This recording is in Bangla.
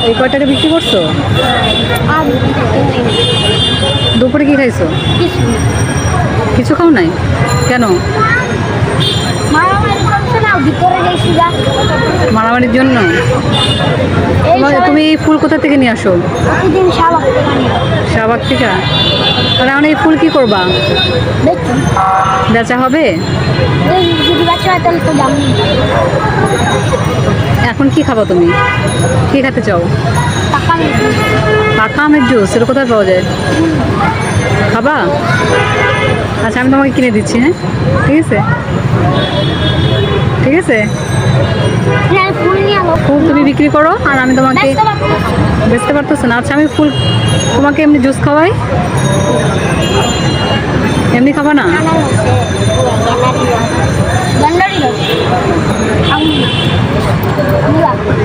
এই কয়টাকে বিক্রি করছো? আর দুপুরে কি খাইছো? কিছু কিছু খাও নাই কেন? মারামারি করছে না, ভিতরে গেছি যা। মারামারির জন্য? এই তুমি এই ফুল কোথা থেকে নিয়ে আসো? প্রতিদিন শাহবাগ থেকে আনি। শাহবাগ থেকে? আর এখন এই ফুল কি করবা? দেখছি বেচা হবে? এই যদি বাচ্চা হয় তাহলে তো জানি। এখন কি খাবা তুমি? কি খেতে চাও? টাকা নেই। পাকা আমের জুস এটা কোথায় পাওয়া যায়? খাবা? আচ্ছা আমি তোমাকে কিনে দিচ্ছি, হ্যাঁ ঠিক আছে ঠিক আছে। হ্যাঁ, ফুল নিয়ে আলো। ফুল তুমি বিক্রি করো আর আমি তোমাকে বেচতে পারতেছো না। আচ্ছা আমি ফুল তোমাকে এমনি জুস খাওয়াই, এমনি খাবা না? গ্যালারি